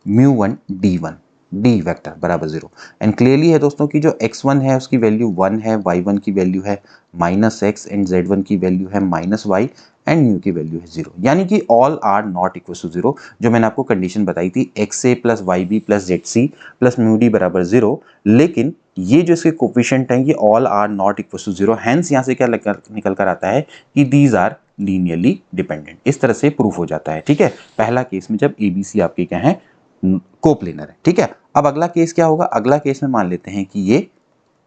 म्यू1 d1 डी वेक्टर बराबर 0। एंड क्लियरली है दोस्तों कि जो x1 है उसकी वैल्यू 1 है, y1 की वैल्यू है माइनस एक्स एंड z1 की वैल्यू है माइनस वाई एंड म्यू की वैल्यू है 0, यानी कि all are not equal to 0। जो मैंने आपको कंडीशन बताई थी एक्स ए plus Y B plus Z c plus mu d बराबर 0, लेकिन ये जो इसके कोफिशिएंट हैं ये all are not equal to 0। Hence यहाँ से क्या निकल कर आता है कि दीज आर लीनियरली डिपेंडेंट। इस तरह से प्रूफ हो जाता है, ठीक है, पहला केस में जब एबीसी आपके क्या है, कोप्लेनर है, ठीक है। अब अगला केस क्या होगा, अगला केस में मान लेते हैं कि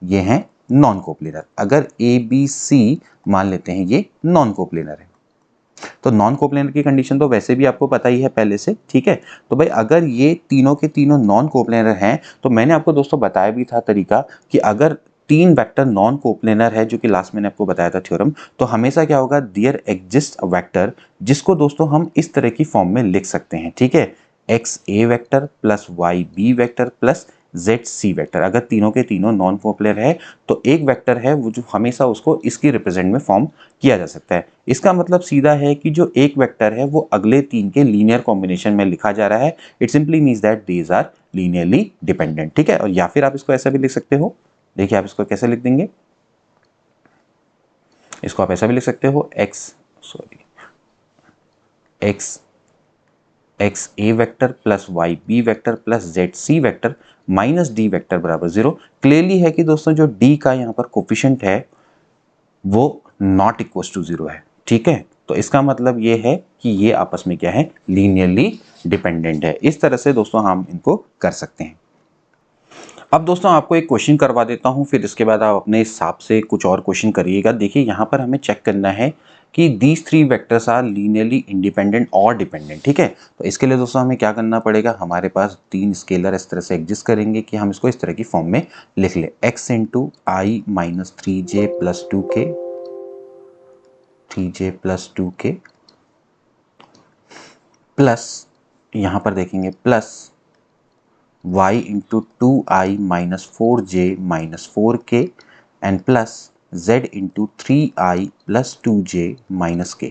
ये हैं नॉन कोप्लेनर। अगर ए बी सी मान लेते हैं ये नॉन कोप्लेनर है, तो नॉन कोप्लेनर की कंडीशन तो वैसे भी आपको पता ही है पहले से, ठीक है। तो भाई अगर ये तीनों के तीनों नॉन कोप्लेनर हैं तो मैंने आपको दोस्तों बताया भी था तरीका कि अगर 3 वेक्टर नॉन कोप्लेनर है, जो कि लास्ट मैंने आपको बताया था थ्योरम, तो हमेशा क्या होगा, देयर एग्जिस्ट अ वेक्टर, जिसको दोस्तों हम इस तरह की फॉर्म में लिख सकते हैं, ठीक है, x a vector plus Y b vector plus Z C vector. अगर तीनों के तीनों नॉन कोप्लेनर है तो एक वेक्टर है वो जो हमेशा उसको इसकी रिप्रेजेंट में फॉर्म किया जा सकता है। इसका मतलब सीधा है कि जो एक वेक्टर है वो अगले 3 के लीनियर कॉम्बिनेशन में लिखा जा रहा है। It simply means that these are linearly dependent, ठीक है। और या फिर आप इसको ऐसा भी लिख सकते हो, देखिए आप इसको कैसे लिख देंगे, इसको आप ऐसा भी लिख सकते हो x a vector plus Y b vector plus Z C vector minus d vector बराबर 0। क्लियरली है कि दोस्तों जो डी का यहाँ पर कोफिशिएंट है वो नॉट इक्वल टू 0 है, ठीक है। तो इसका मतलब ये है कि ये आपस में क्या है, लीनियरली डिपेंडेंट है। इस तरह से दोस्तों हम इनको कर सकते हैं। अब दोस्तों आपको एक क्वेश्चन करवा देता हूं, फिर इसके बाद आप अपने हिसाब से कुछ और क्वेश्चन करिएगा। देखिए यहाँ पर हमें चेक करना है कि these 3 vectors are linearly independent और डिपेंडेंट, ठीक है। तो इसके लिए दोस्तों हमें क्या करना पड़ेगा, हमारे पास 3 स्केलर इस तरह से एग्जिस्ट करेंगे कि हम इसको इस तरह की फॉर्म में लिख ले, x into i minus 3j plus 2k, 3j plus 2k plus यहाँ पर देखेंगे plus y into 2i minus 4j minus 4k and plus z into 3i plus 2j minus k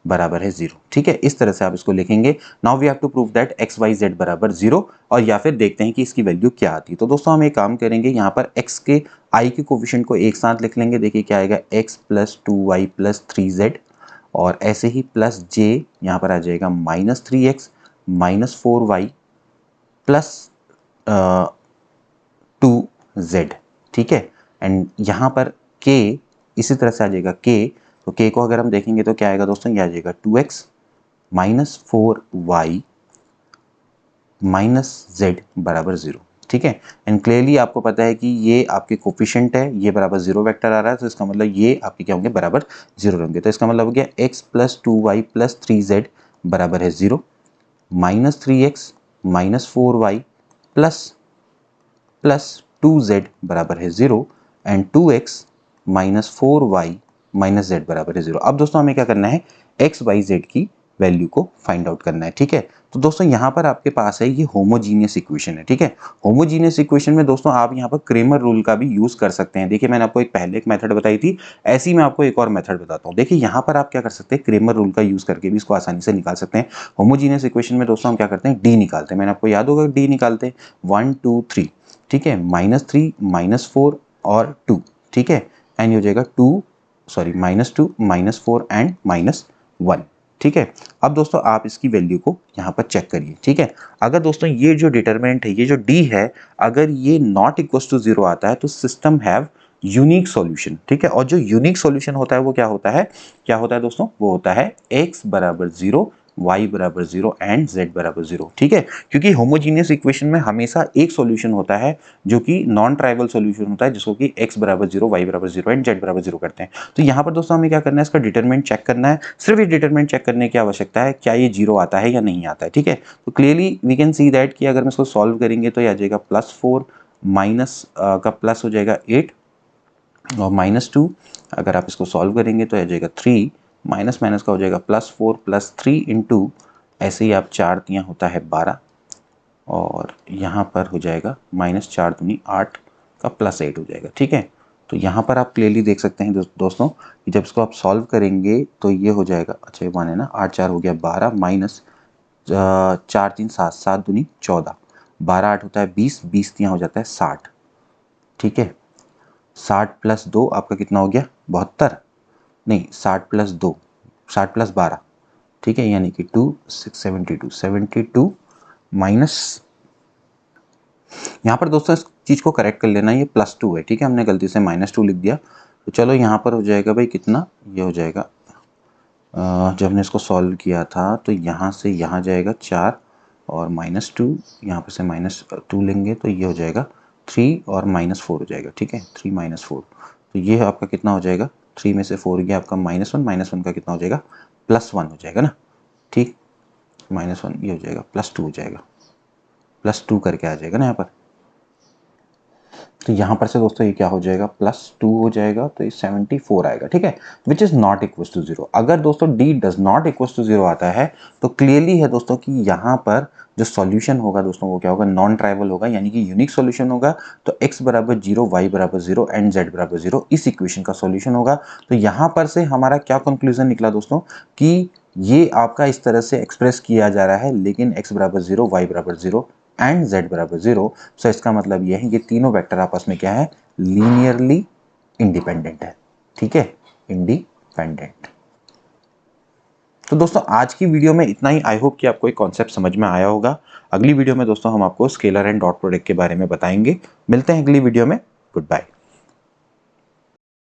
बराबर है 0, ठीक है। इस तरह से आप इसको लिखेंगे। Now we have to prove that x Y z बराबर 0, और या फिर देखते हैं कि इसकी वैल्यू क्या आती है। तो दोस्तों हम एक काम करेंगे, यहाँ पर x के i के कोफिशिएंट को एक साथ लिख लेंगे। देखिए क्या आएगा, x plus 2y plus 3z, और ऐसे ही प्लस j यहाँ पर आ जाएगा minus 3x minus 4y plus 2z, ठीक है। एंड यहाँ पर k इसी तरह से आ जाएगा k, तो k को अगर हम देखेंगे तो क्या आएगा दोस्तों, ये आ जाएगा 2x minus 4y minus z बराबर 0, ठीक है। एंड क्लियरली आपको पता है कि ये आपके कोफिशिएंट है, ये बराबर 0 वेक्टर आ रहा है, तो इसका मतलब ये आपके क्या होंगे, बराबर 0 होंगे। तो इसका मतलब हो गया x plus 2y plus 3z बराबर है 0, minus 3x minus 4y plus 2z बराबर है 0 and 2x minus 4y minus z बराबर है 0। अब दोस्तों हमें क्या करना है, x y z की वैल्यू को फाइंड आउट करना है, ठीक है। तो दोस्तों यहाँ पर आपके पास है ये होमोजीनियस इक्वेशन है, ठीक है। होमोजीनियस इक्वेशन में दोस्तों आप यहाँ पर क्रेमर रूल का भी यूज कर सकते हैं। देखिए मैंने आपको पहले एक मेथड बताई थी, ऐसी मैं आपको एक और मेथड बताता हूँ। देखिए यहाँ पर आप क्या कर सकते हैं, क्रेमर रूल का यूज करके भी इसको आसानी से निकाल सकते हैं। होमोजीनियस इक्वेशन में दोस्तों हम क्या करते हैं, डी निकालते हैं। मैंने आपको याद होगा डी निकालते हैं 1 2 3, ठीक है, -3 -4 और 2, ठीक है, एंड ये हो जाएगा -2, -4 एंड -1, ठीक है। अब दोस्तों आप इसकी वैल्यू को यहाँ पर चेक करिए, ठीक है। अगर दोस्तों ये जो डिटरमिनेंट है, ये जो डी है, अगर ये नॉट इक्वल टू 0 आता है तो सिस्टम हैव यूनिक सॉल्यूशन, ठीक है। और जो यूनिक सॉल्यूशन होता है वो क्या होता है, दोस्तों, वो होता है x बराबर 0, y बराबर 0 एंड z बराबर 0, ठीक है। क्योंकि होमोजीनियस इक्वेशन में हमेशा एक सॉल्यूशन होता है जो कि नॉन ट्राइवल सॉल्यूशन होता है, जिसको कि x बराबर 0, y बराबर 0 एंड z बराबर 0 करते हैं। तो यहाँ पर दोस्तों हमें क्या करना है, इसका डिटरमिनेंट चेक करना है। सिर्फ ये डिटरमिनेंट चेक करने की आवश्यकता है, क्या ये 0 आता है या नहीं आता है, ठीक है। तो clearly we can see that कि अगर हम इसको सॉल्व करेंगे तो ये आ जाएगा +4 माइनस का प्लस हो जाएगा 8 और -2, अगर आप इसको सॉल्व करेंगे तो आ जाएगा 3, माइनस माइनस का हो जाएगा +4 + 3 इंटू, ऐसे ही आप 4 तियाँ होता है 12 और यहाँ पर हो जाएगा -4 दूनी 8 का +8 हो जाएगा, ठीक है। तो यहाँ पर आप क्लियरली देख सकते हैं दोस्तों कि जब इसको आप सॉल्व करेंगे तो ये हो जाएगा, अच्छा ये 1 है ना, 8 4 हो गया 12 माइनस 4 3 7, 7 दूनी 14, 12 8 होता है 20, 20 तियाँ हो जाता है 60, ठीक है। 60 + 2 आपका कितना हो गया, 72, नहीं 60 + 2, 60 + 12, ठीक है, यानी कि 2 6 72, 72 माइनस, यहाँ पर दोस्तों इस चीज़ को करेक्ट कर लेना, ये +2 है, ठीक है, हमने गलती से -2 लिख दिया। तो चलो यहाँ पर हो जाएगा भाई कितना, ये हो जाएगा जब हमने इसको सॉल्व किया था तो यहाँ से यहाँ जाएगा 4 और -2, यहाँ पर से -2 लेंगे तो ये हो जाएगा 3 और -4 हो जाएगा, ठीक है, 3 -4। तो ये आपका कितना हो जाएगा, 3 में से 4 गया आपका -1 का कितना हो जाएगा, +1 हो जाएगा ना, ठीक, -1 ये हो जाएगा +2 हो जाएगा, +2 करके आ जाएगा ना यहाँ पर। तो यहाँ पर से दोस्तों ये क्या हो जाएगा, +2 हो जाएगा, तो ये 74 आएगा, ठीक है, which is not equal to 0। अगर दोस्तों d does not equal to 0 आता है तो क्लियरली है दोस्तों कि यहाँ पर जो सॉल्यूशन होगा दोस्तों वो क्या होगा, नॉन ट्राइवल होगा, यानी कि यूनिक सॉल्यूशन होगा। तो x बराबर 0, y बराबर 0 एंड z बराबर 0 इस इक्वेशन का सॉल्यूशन होगा। तो यहाँ पर से हमारा क्या कंक्लूजन निकला दोस्तों, कि ये आपका इस तरह से एक्सप्रेस किया जा रहा है, लेकिन x बराबर 0, y बराबर 0 एंड z बराबर 0। सो इसका मतलब यह है ये तीनों वेक्टर आपस में क्या है, लीनियरली इंडिपेंडेंट है, ठीक है, इंडिपेंडेंट। तो दोस्तों आज की वीडियो में इतना ही। आई होप कि आपको एक कॉन्सेप्ट समझ में आया होगा। अगली वीडियो में दोस्तों हम आपको स्केलर एंड डॉट प्रोडक्ट के बारे में बताएंगे। मिलते हैं अगली वीडियो में। Good bye.